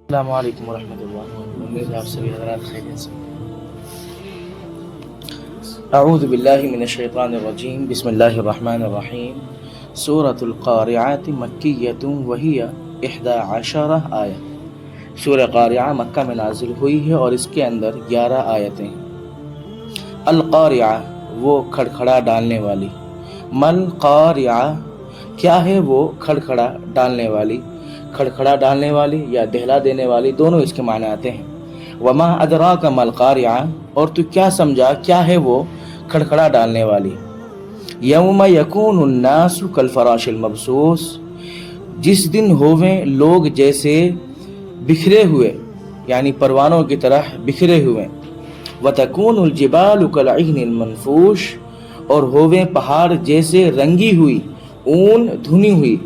السلام علیکم ورحمۃ اللہ، امید ہے آپ سبھی حضرات خیریت سے۔ اعوذ باللہ من الشیطان الرجیم، بسم اللہ الرحمن الرحیم۔ سورۃ القارعۃ مکیۃ وہی 11 آیہ۔ سورہ قارعہ مکہ میں نازل ہوئی ہے اور اس کے اندر 11 آیتیں ہیں۔ القارعہ وہ کھڑکھڑا ڈالنے والی۔ مل قارعہ کیا ہے وہ کھڑکھڑا ڈالنے والی، کھڑکھڑا ڈالنے والی یا دہلا دینے والی، دونوں اس کے معنی آتے ہیں۔ وما ادراک ما القارعہ، اور تو کیا سمجھا کیا ہے وہ کھڑکھڑا ڈالنے والی۔ یوم یکون الناس کالفراش المبثوث، جس دن ہوویں لوگ جیسے بکھرے ہوئے، یعنی پروانوں کی طرح بکھرے ہوئے۔ وتکون الجبال کالعہن المنفوش، اور ہوویں پہاڑ جیسے رنگی ہوئی اون دھنی ہوئی۔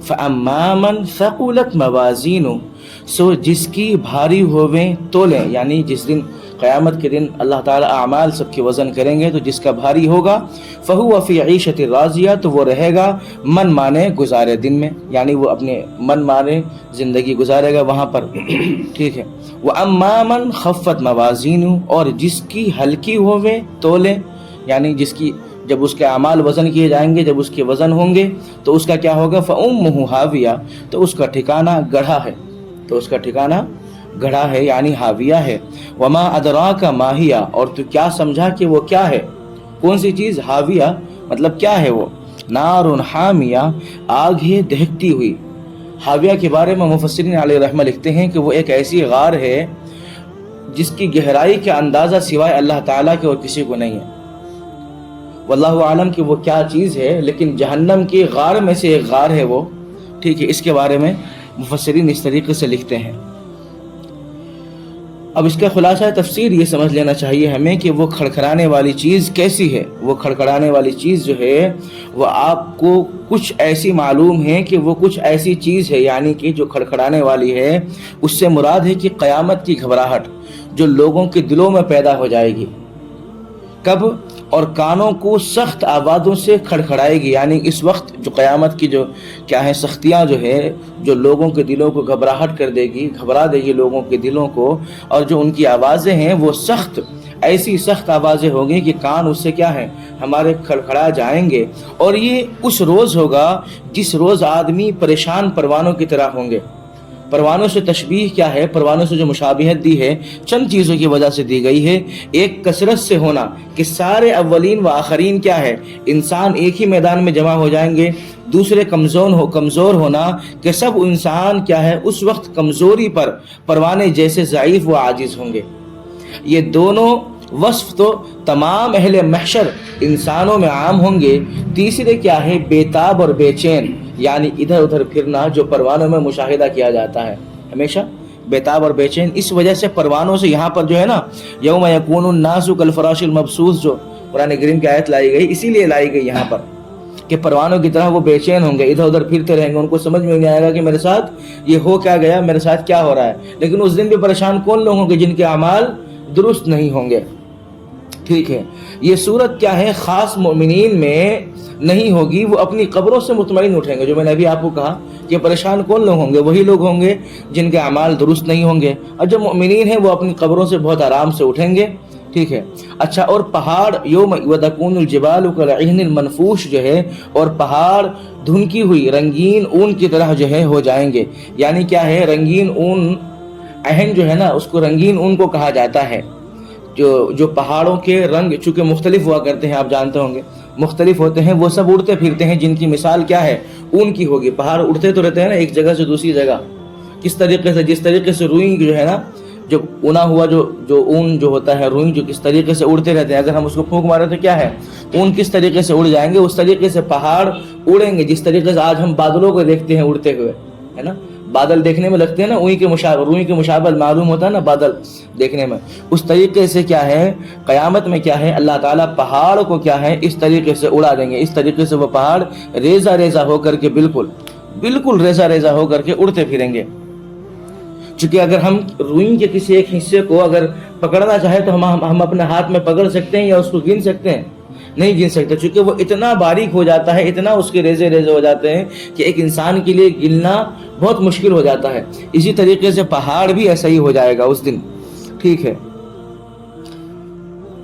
فَأَمَّا مَنْ ثَقُلَتْ مَوَازِينُهُ، سو جس کی بھاری ہوویں تولیں، یعنی جس دن قیامت کے دن اللہ تعالیٰ اعمال سب کے وزن کریں گے تو جس کا بھاری ہوگا، فَهُوَ فِي عِيشَةٍ رَاضِيَةٍ، تو وہ رہے گا من مانے گزارے دن میں، یعنی وہ اپنے من مانے زندگی گزارے گا وہاں پر، ٹھیک ہے۔ وَأَمَّا مَنْ خَفَّتْ مَوَازِينُهُ، اور جس کی ہلکی ہوویں تولیں، یعنی جس کی جب اس کے اعمال وزن کیے جائیں گے، جب اس کے وزن ہوں گے تو اس کا کیا ہوگا، فَأُمُّهُ حَاوِيَةٌ، تو اس کا ٹھکانہ گڑھا ہے، تو اس کا ٹھکانہ گڑھا ہے یعنی حاویہ ہے۔ وَمَا أَدْرَاكَ مَا هِيَ، اور تو کیا سمجھا کہ وہ کیا ہے، کون سی چیز، حاویہ مطلب کیا ہے وہ، نار حامیہ، آگ ہے دہکتی ہوئی۔ حاویہ کے بارے میں مفسرین علیہ رحمہ لکھتے ہیں کہ وہ ایک ایسی غار ہے جس کی گہرائی کا اندازہ سوائے اللہ تعالیٰ کے اور کسی کو نہیں ہے۔ واللہ عالم کہ وہ کیا چیز ہے، لیکن جہنم کی غار میں سے ایک غار ہے وہ، ٹھیک ہے۔ اس کے بارے میں مفسرین اس طریقے سے لکھتے ہیں۔ اب اس کا خلاصہ تفسیر یہ سمجھ لینا چاہیے ہمیں کہ وہ کھڑکھڑانے والی چیز کیسی ہے۔ وہ کھڑکھڑانے والی چیز جو ہے وہ آپ کو کچھ ایسی معلوم ہے کہ وہ کچھ ایسی چیز ہے، یعنی کہ جو کھڑکھڑانے والی ہے اس سے مراد ہے کہ قیامت کی گھبراہٹ جو لوگوں کے دلوں میں پیدا ہو جائے گی، کب، اور کانوں کو سخت آوازوں سے کھڑکھڑائے گی، یعنی اس وقت جو قیامت کی جو کیا ہے سختیاں جو ہے جو لوگوں کے دلوں کو گھبراہٹ کر دے گی، گھبرا دے گی لوگوں کے دلوں کو، اور جو ان کی آوازیں ہیں وہ سخت، ایسی سخت آوازیں ہوگی کہ کان اس سے کیا ہے ہمارے کھڑکھڑا جائیں گے۔ اور یہ اس روز ہوگا جس روز آدمی پریشان پروانوں کی طرح ہوں گے۔ پروانوں سے تشبیہ کیا ہے، پروانوں سے جو مشابہت دی ہے چند چیزوں کی وجہ سے دی گئی ہے۔ ایک کثرت سے ہونا کہ سارے اولین و آخرین کیا ہے انسان ایک ہی میدان میں جمع ہو جائیں گے۔ دوسرے کمزور ہونا کہ سب انسان کیا ہے اس وقت کمزوری پر پروانے جیسے ضعیف و عاجز ہوں گے۔ یہ دونوں وصف تو تمام اہل محشر انسانوں میں عام ہوں گے۔ تیسرے کیا ہے بے تاب اور بے چین، یعنی ادھر ادھر پھرنا جو پروانوں میں مشاہدہ کیا جاتا ہے ہمیشہ بے تاب اور بے چین۔ اس وجہ سے پروانوں سے یہاں پر جو ہے نا یوم یکون الناس کالفراش المبثوث جو قرآن کریم کی آیت لائی گئی، اسی لیے لائی گئی یہاں پر کہ پروانوں کی طرح وہ بے چین ہوں گے، ادھر ادھر پھرتے رہیں گے، ان کو سمجھ میں نہیں آئے گا کہ میرے ساتھ یہ ہو کیا گیا، میرے ساتھ کیا ہو رہا ہے۔ لیکن اس دن بھی پریشان کون لوگ ہوں گے، جن کے اعمال درست نہیں ہوں گے، ٹھیک ہے۔ یہ صورت کیا ہے خاص مومنین میں نہیں ہوگی، وہ اپنی قبروں سے مطمئن اٹھیں گے۔ جو میں نے ابھی آپ کو کہا کہ پریشان کون لوگ ہوں گے، وہی لوگ ہوں گے جن کے اعمال درست نہیں ہوں گے، اور جو مومنین ہیں وہ اپنی قبروں سے بہت آرام سے اٹھیں گے، ٹھیک ہے۔ اچھا، اور پہاڑ یوم وتکون الجبال کالعہن المنفوش جو ہے، اور پہاڑ دھنکی ہوئی رنگین اون کی طرح جو ہے ہو جائیں گے، یعنی کیا ہے رنگین اون، عہن جو ہے نا اس کو رنگین اون کو کہا جاتا ہے۔ جو پہاڑوں کے رنگ چونکہ مختلف ہوا کرتے ہیں، آپ جانتے ہوں گے مختلف ہوتے ہیں، وہ سب اڑتے پھرتے ہیں، جن کی مثال کیا ہے اون کی ہوگی۔ پہاڑ اڑتے تو رہتے ہیں نا ایک جگہ سے دوسری جگہ، کس طریقے سے، جس طریقے سے روئی جو ہے نا جو اونا ہوا جو اون جو ہوتا ہے روئی جو کس طریقے سے اڑتے رہتے ہیں، اگر ہم اس کو پھونک مارے تو کیا ہے اون کس طریقے سے اڑ جائیں گے، اس طریقے سے پہاڑ اڑیں گے، جس طریقے سے آج ہم بادلوں کو دیکھتے ہیں اڑتے ہوئے، ہے نا، بادل دیکھنے میں لگتے ہیں نا روئی کے مشابہ معلوم ہوتا ہے نا بادل دیکھنے میں، اس طریقے سے کیا ہے قیامت میں کیا ہے اللہ تعالیٰ پہاڑ کو کیا ہے اس طریقے سے اڑا دیں گے، اس طریقے سے وہ پہاڑ ریزہ ریزہ ہو کر کے بالکل ریزہ ریزہ ہو کر کے اڑتے پھریں گے۔ چونکہ اگر ہم روئی کے کسی ایک حصے کو اگر پکڑنا چاہے تو ہم اپنے ہاتھ میں پکڑ سکتے ہیں یا اس کو گن سکتے ہیں، نہیں گن سکتا، چونکہ وہ اتنا باریک ہو جاتا ہے، اتنا اس کے ریزے ریزے ہو جاتے ہیں کہ ایک انسان کے لیے گننا بہت مشکل ہو جاتا ہے۔ اسی طریقے سے پہاڑ بھی ایسا ہی ہو جائے گا اس دن، ٹھیک ہے۔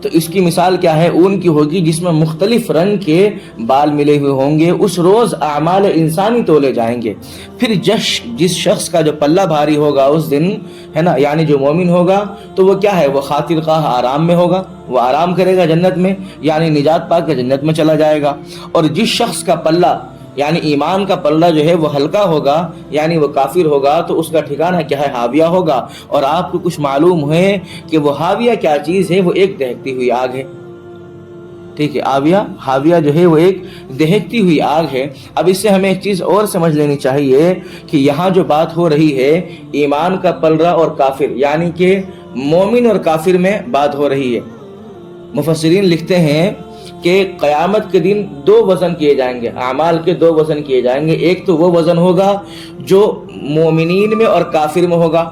تو اس کی مثال کیا ہے؟ اون کی ہوگی جس میں مختلف رنگ کے بال ملے ہوئے ہوں گے۔ اس روز اعمال انسانی تولے جائیں گے، پھر جس شخص کا جو پلہ بھاری ہوگا اس دن، ہے نا، یعنی جو مومن ہوگا تو وہ کیا ہے؟ وہ خاطر خواہ آرام میں ہوگا، وہ آرام کرے گا جنت میں، یعنی نجات پا کے جنت میں چلا جائے گا۔ اور جس شخص کا پلہ یعنی ایمان کا پلہ جو ہے وہ ہلکا ہوگا، یعنی وہ کافر ہوگا، تو اس کا ٹھکانہ کیا ہے؟ ہاویہ ہوگا۔ اور آپ کو کچھ معلوم ہے کہ وہ ہاویہ کیا چیز ہے؟ وہ ایک دہکتی ہوئی آگ ہے، ٹھیک ہے۔ ہاویہ جو ہے وہ ایک دہکتی ہوئی آگ ہے۔ اب اس سے ہمیں ایک چیز اور سمجھ لینی چاہیے کہ یہاں جو بات ہو رہی ہے ایمان کا پلہ اور کافر، یعنی کہ مومن اور کافر میں بات ہو رہی ہے۔ مفسرین لکھتے ہیں کہ قیامت کے دن دو وزن کیے جائیں گے، اعمال کے دو وزن کیے جائیں گے۔ ایک تو وہ وزن ہوگا جو مومنین میں اور کافر میں ہوگا،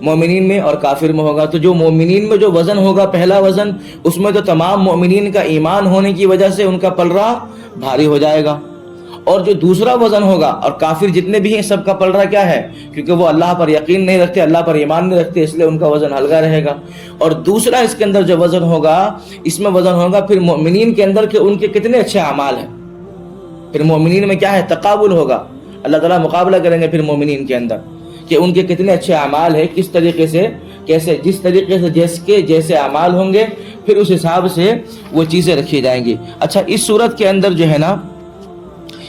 مومنین میں اور کافر میں ہوگا۔ تو جو مومنین میں جو وزن ہوگا، پہلا وزن، اس میں تو تمام مومنین کا ایمان ہونے کی وجہ سے ان کا پلڑا بھاری ہو جائے گا۔ اور جو دوسرا وزن ہوگا، اور کافر جتنے بھی ہیں سب کا پلڑا کیا ہے؟ کیونکہ وہ اللہ پر یقین نہیں رکھتے، اللہ پر ایمان نہیں رکھتے، اس لیے ان کا وزن ہلکا رہے گا۔ اور دوسرا اس کے اندر جو وزن ہوگا، اس میں وزن ہوگا پھر مومنین کے اندر کہ ان کے کتنے اچھے اعمال ہیں۔ پھر مومنین میں کیا ہے؟ تقابل ہوگا، اللہ تعالیٰ مقابلہ کریں گے پھر مومنین کے اندر کہ ان کے کتنے اچھے اعمال ہیں، کس طریقے سے، کیسے، جس طریقے سے جیسے اعمال ہوں گے پھر اس حساب سے وہ چیزیں رکھی جائیں گی۔ اچھا، اس صورت کے اندر جو ہے نا،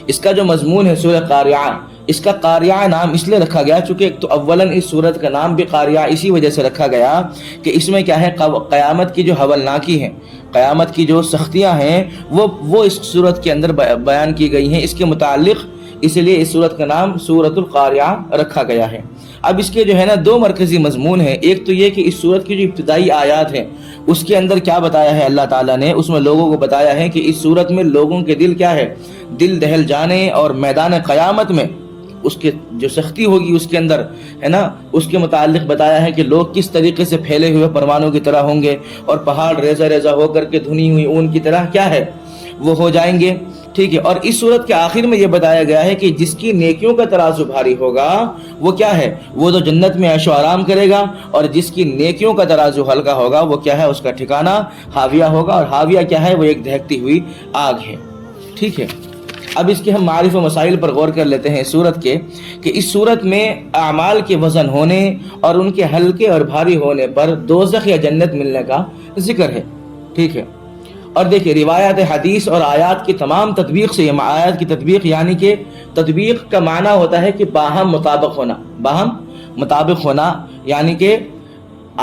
اس کا جو مضمون ہے سورہ قاریعہ، اس کا قاریعہ نام اس لیے رکھا گیا چونکہ ایک تو اولاً اس صورت کا نام بھی قاریعہ اسی وجہ سے رکھا گیا کہ اس میں کیا ہے؟ قیامت کی جو ہولناکی ہیں، قیامت کی جو سختیاں ہیں وہ اس صورت کے اندر بیان کی گئی ہیں۔ اس کے متعلق اس لیے اس صورت کا نام سورۃ القاریعہ رکھا گیا ہے۔ اب اس کے جو ہے نا دو مرکزی مضمون ہیں۔ ایک تو یہ کہ اس صورت کی جو ابتدائی آیات ہیں اس کے اندر کیا بتایا ہے اللہ تعالیٰ نے، اس میں لوگوں کو بتایا ہے کہ اس صورت میں لوگوں کے دل کیا ہے؟ دل دہل جانے، اور میدان قیامت میں اس کے جو سختی ہوگی اس کے اندر، ہے نا، اس کے متعلق بتایا ہے کہ لوگ کس طریقے سے پھیلے ہوئے پروانوں کی طرح ہوں گے، اور پہاڑ ریزہ ریزہ ہو کر کے دھنی ہوئی اون کی طرح کیا ہے؟ وہ ہو جائیں گے، ٹھیک ہے۔ اور اس صورت کے آخر میں یہ بتایا گیا ہے کہ جس کی نیکیوں کا ترازو بھاری ہوگا وہ کیا ہے؟ وہ تو جنت میں عیش و آرام کرے گا، اور جس کی نیکیوں کا ترازو ہلکا ہوگا وہ کیا ہے؟ اس کا ٹھکانہ ہاویہ ہوگا، اور ہاویہ کیا ہے؟ وہ ایک دہکتی ہوئی آگ ہے، ٹھیک ہے۔ اب اس کے ہم معارف و مسائل پر غور کر لیتے ہیں سورت کے، کہ اس سورت میں اعمال کے وزن ہونے اور ان کے ہلکے اور بھاری ہونے پر دوزخ یا جنت ملنے کا ذکر ہے، ٹھیک ہے۔ اور دیکھیں روایات حدیث اور آیات کی تمام تطبیق سے، یہ آیات کی تطبیق یعنی کہ تطبیق کا معنی ہوتا ہے کہ باہم مطابق ہونا، باہم مطابق ہونا، یعنی کہ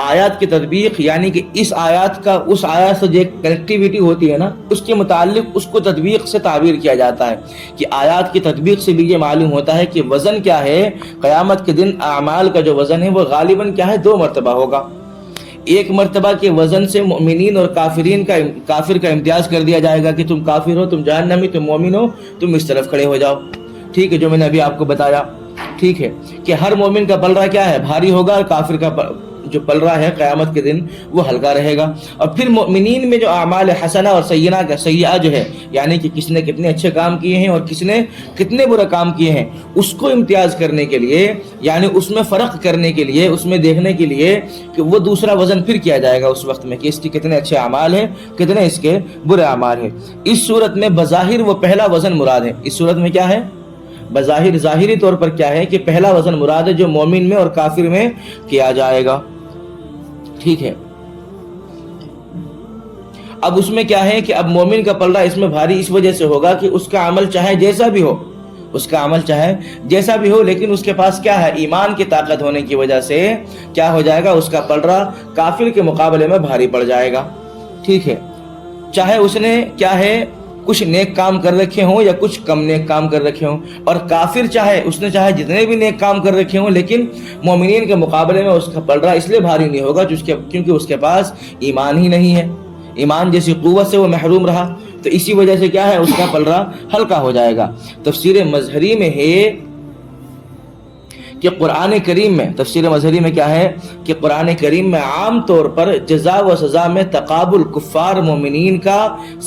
آیات کی تطبیق یعنی کہ اس آیات کا اس آیات سے جو کنیکٹیویٹی ہوتی ہے نا، اس کے متعلق اس کو تطبیق سے تعبیر کیا جاتا ہے کہ آیات کی تطبیق سے بھی یہ معلوم ہوتا ہے کہ وزن کیا ہے؟ قیامت کے دن اعمال کا جو وزن ہے وہ غالباً کیا ہے؟ دو مرتبہ ہوگا۔ ایک مرتبہ کے وزن سے مومنین اور کافر کا امتیاز کر دیا جائے گا کہ تم کافر ہو، تم جہنمی، تم مومن ہو، تم اس طرف کھڑے ہو جاؤ، ٹھیک ہے، جو میں نے ابھی آپ کو بتایا، ٹھیک ہے، کہ ہر مومن کا پلڑا کیا ہے؟ بھاری ہوگا، اور کافر کا جو پلڑا ہے قیامت کے دن وہ ہلکا رہے گا۔ اور پھر مومنین میں جو اعمال حسنہ اور سیئہ جو ہے، یعنی کہ کس نے کتنے اچھے کام کیے ہیں اور کس نے کتنے برے کام کیے ہیں، اس کو امتیاز کرنے کے لیے، یعنی اس میں فرق کرنے کے لیے، اس میں دیکھنے کے لیے کہ وہ دوسرا وزن پھر کیا جائے گا اس وقت میں کہ اس کے کتنے اچھے اعمال ہیں، کتنے اس کے برے اعمال ہیں۔ اس صورت میں بظاہر وہ پہلا وزن مراد ہے۔ اس صورت میں کیا ہے؟ بظاہر ظاہری طور پر کیا ہے کہ پہلا وزن مراد ہے جو مومن میں اور کافر میں کیا جائے گا، ٹھیک ہے۔ اب اس میں کیا ہے کہ اب مومن کا پلڑا اس میں بھاری اس وجہ سے ہوگا کہ اس کا عمل چاہے جیسا بھی ہو، اس کا عمل چاہے جیسا بھی ہو، لیکن اس کے پاس کیا ہے؟ ایمان کی طاقت ہونے کی وجہ سے کیا ہو جائے گا؟ اس کا پلڑا کافر کے مقابلے میں بھاری پڑ جائے گا، ٹھیک ہے۔ چاہے اس نے کیا ہے؟ کچھ نیک کام کر رکھے ہوں یا کچھ کم نیک کام کر رکھے ہوں، اور کافر چاہے جتنے بھی نیک کام کر رکھے ہوں، لیکن مومنین کے مقابلے میں اس کا پلڑا اس لیے بھاری نہیں ہوگا کیونکہ اس کے پاس ایمان ہی نہیں ہے، ایمان جیسی قوت سے وہ محروم رہا، تو اسی وجہ سے کیا ہے؟ اس کا پلڑا ہلکا ہو جائے گا۔ تفسیر مظہری میں ہے کہ قرآن کریم میں تفسیر مظہری میں کیا ہے کہ قرآن کریم میں عام طور پر جزا و سزا میں تقابل کفار مومنین کا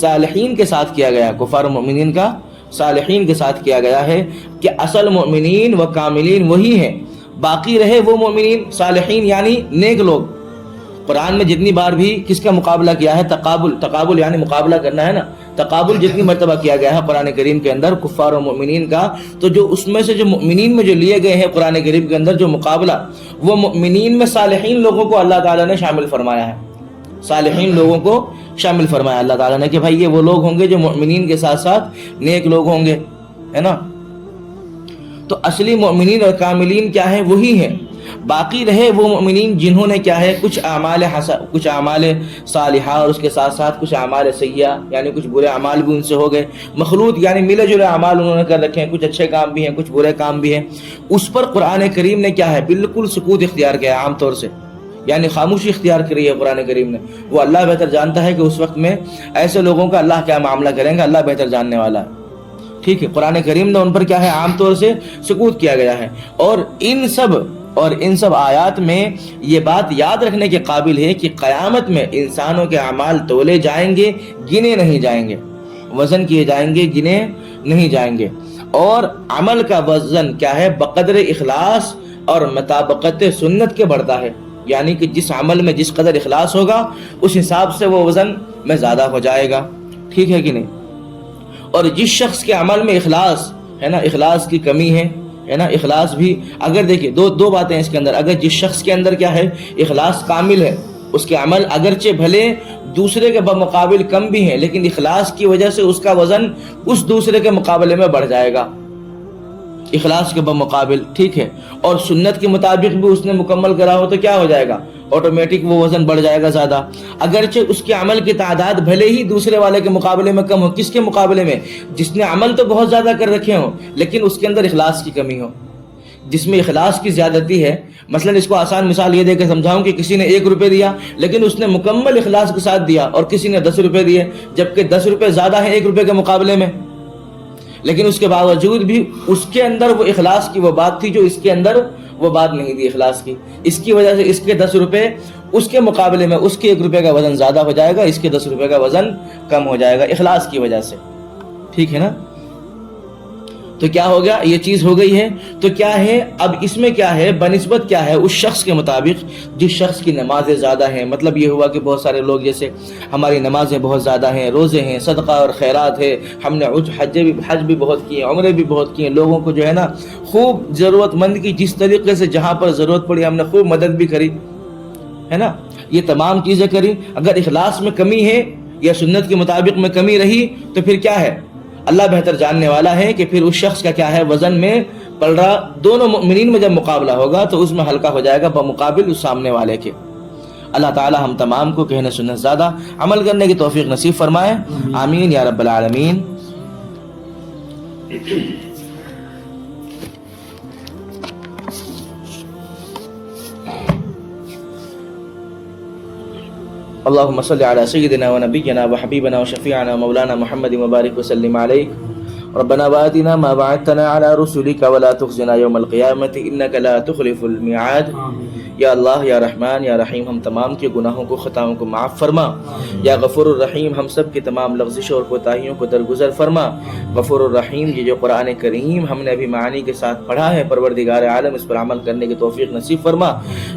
صالحین کے ساتھ کیا گیا ہے، کفار مومنین کا صالحین کے ساتھ کیا گیا ہے کہ اصل مومنین و کاملین وہی ہیں، باقی رہے وہ مومنین صالحین یعنی نیک لوگ۔ قرآن میں جتنی بار بھی کس کا مقابلہ کیا ہے؟ تقابل یعنی مقابلہ کرنا ہے نا، تقابل جتنی مرتبہ کیا گیا ہے قرآن کریم کے اندر کفار و مومنین کا، تو جو اس میں سے جو مومنین میں جو لیے گئے ہیں قرآن کریم کے اندر جو مقابلہ، وہ مومنین میں صالحین لوگوں کو اللہ تعالیٰ نے شامل فرمایا ہے، صالحین لوگوں کو شامل فرمایا اللہ تعالیٰ نے کہ بھائی یہ وہ لوگ ہوں گے جو مومنین کے ساتھ ساتھ نیک لوگ ہوں گے، ہے نا۔ تو اصلی مومنین اور کاملین کیا ہیں؟ وہی ہیں، باقی رہے وہ مومنین جنہوں نے کیا ہے کچھ اعمال صالحہ اور اس کے ساتھ ساتھ کچھ اعمال سیئہ یعنی کچھ برے اعمال بھی ان سے ہو گئے، مخلوط یعنی ملے جلے اعمال انہوں نے کر رکھے ہیں، کچھ اچھے کام بھی ہیں کچھ برے کام بھی ہیں، اس پر قرآن کریم نے کیا ہے بالکل سکوت اختیار کیا ہے، عام طور سے یعنی خاموشی اختیار کری ہے قرآن کریم نے۔ وہ اللہ بہتر جانتا ہے کہ اس وقت میں ایسے لوگوں کا اللہ کیا معاملہ کریں گے، اللہ بہتر جاننے والا ہے، ٹھیک ہے۔ قرآن کریم نے ان پر کیا ہے عام طور سے سکوت کیا گیا ہے، اور ان سب آیات میں یہ بات یاد رکھنے کے قابل ہے کہ قیامت میں انسانوں کے اعمال تولے جائیں گے، گنے نہیں جائیں گے، وزن کیے جائیں گے، گنے نہیں جائیں گے، اور عمل کا وزن کیا ہے بقدر اخلاص اور مطابقت سنت کے بڑھتا ہے، یعنی کہ جس عمل میں جس قدر اخلاص ہوگا اس حساب سے وہ وزن میں زیادہ ہو جائے گا، ٹھیک ہے کہ نہیں۔ اور جس شخص کے عمل میں اخلاص ہے نا، اخلاص کی کمی ہے نا، اخلاص بھی اگر دیکھیں دو باتیں اس کے اندر، اگر جس شخص کے اندر کیا ہے اخلاص کامل ہے، اس کے عمل اگرچہ بھلے دوسرے کے بمقابل کم بھی ہیں لیکن اخلاص کی وجہ سے اس کا وزن اس دوسرے کے مقابلے میں بڑھ جائے گا، اخلاص کے بمقابل، ٹھیک ہے۔ اور سنت کے مطابق بھی اس نے مکمل کرا ہو تو کیا ہو جائے گا، آٹومیٹک وہ وزن بڑھ جائے گا زیادہ، اگرچہ اس کے عمل کی تعداد بھلے ہی دوسرے والے کے مقابلے میں کم ہو، کس کے مقابلے میں؟ جس نے عمل تو بہت زیادہ کر رکھے ہوں لیکن اس کے اندر اخلاص کی کمی ہو، جس میں اخلاص کی زیادتی ہے۔ مثلا اس کو آسان مثال یہ دے کے سمجھاؤں کہ کسی نے 1 روپے دیا لیکن اس نے مکمل اخلاص کے ساتھ دیا، اور کسی نے 10 روپے دیے جبکہ 10 روپے زیادہ ہیں 1 روپے کے مقابلے میں، لیکن اس کے باوجود بھی اس کے اندر وہ اخلاص کی وہ بات تھی جو اس کے اندر وہ بات نہیں تھی اخلاص کی، اس کی وجہ سے اس کے 10 روپے اس کے مقابلے میں اس کے 1 روپے کا وزن زیادہ ہو جائے گا، اس کے 10 روپے کا وزن کم ہو جائے گا اخلاص کی وجہ سے، ٹھیک ہے نا۔ تو کیا ہو گیا، یہ چیز ہو گئی ہے۔ تو کیا ہے اب اس میں کیا ہے بنسبت کیا ہے اس شخص کے مطابق جس شخص کی نمازیں زیادہ ہیں، مطلب یہ ہوا کہ بہت سارے لوگ جیسے ہماری نمازیں بہت زیادہ ہیں، روزے ہیں، صدقہ اور خیرات ہے، ہم نے حج بھی بہت کیے، عمرے بھی بہت کیے، لوگوں کو جو ہے نا خوب ضرورت مند کی جس طریقے سے جہاں پر ضرورت پڑی ہم نے خوب مدد بھی کری، ہے نا، یہ تمام چیزیں کری۔ اگر اخلاص میں کمی ہے یا سنت کے مطابق میں کمی رہی تو پھر کیا ہے، اللہ بہتر جاننے والا ہے کہ پھر اس شخص کا کیا ہے وزن میں پل رہا، دونوں مومنین میں جب مقابلہ ہوگا تو اس میں ہلکا ہو جائے گا بمقابل اس سامنے والے کے۔ اللہ تعالی ہم تمام کو کہنے سننے زیادہ عمل کرنے کی توفیق نصیب فرمائے، آمین یا رب العالمین۔ اللهم صل على سيدنا ونبينا وحبيبنا وشفيعنا مولانا محمد وبارك وسلم عليه ربنا وآتنا ما وعدتنا على رسلك ولا تخزنا يوم القيامة إنك لا تخلف الميعاد۔ یا اللہ یا رحمان یا رحیم ہم تمام کے گناہوں کو خطاؤں کو معاف فرما، یا غفور الرحیم ہم سب کی تمام لغزشوں اور کوتاہیوں کو درگزر فرما۔ غفور الرحیم یہ جو قرآن کریم ہم نے ابھی معانی کے ساتھ پڑھا ہے پروردگار عالم اس پر عمل کرنے کی توفیق نصیب فرما۔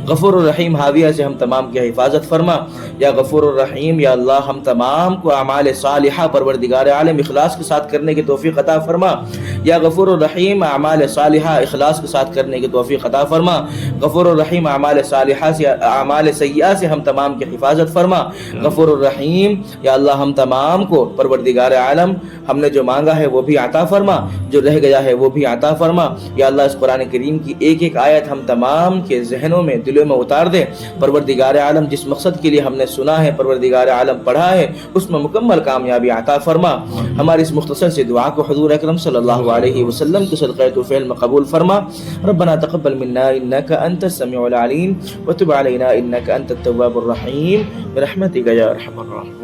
غفور الرحیم حاویہ سے ہم تمام کی حفاظت فرما۔ یا غفور الرحیم یا اللہ ہم تمام کو اعمال صالحہ پروردگار عالم اخلاص کے ساتھ کرنے کی توفیق عطا فرما۔ یا غفور الرحیم اعمال صالحہ اخلاص کے ساتھ کرنے کی توفیق عطا فرما۔ غفور الرحیم اعمال صالحہ سے اعمال سیئہ سے ہم تمام کی حفاظت فرما۔ غفور الرحیم یا اللہ ہم تمام کو پروردگار عالم ہم نے جو مانگا ہے وہ بھی عطا فرما، جو رہ گیا ہے وہ بھی عطا فرما۔ یا اللہ اس قرآن کریم کی ایک ایک آیت ہم تمام کے ذہنوں میں دلوں میں اتار دے۔ پروردگار عالم جس مقصد کے لیے ہم نے سنا ہے پروردگار عالم پڑھا ہے اس میں مکمل کامیابی عطا فرما۔ ہماری اس مختصر سے دعا کو حضور اکرم صلی اللہ علیہ وسلم کے صدقہ توفیل میں قبول فرما۔ ربنا تقبل منا انك انت السميع العليم وتب علينا انك انت التواب الرحيم برحمتك يا ارحم الراحمين۔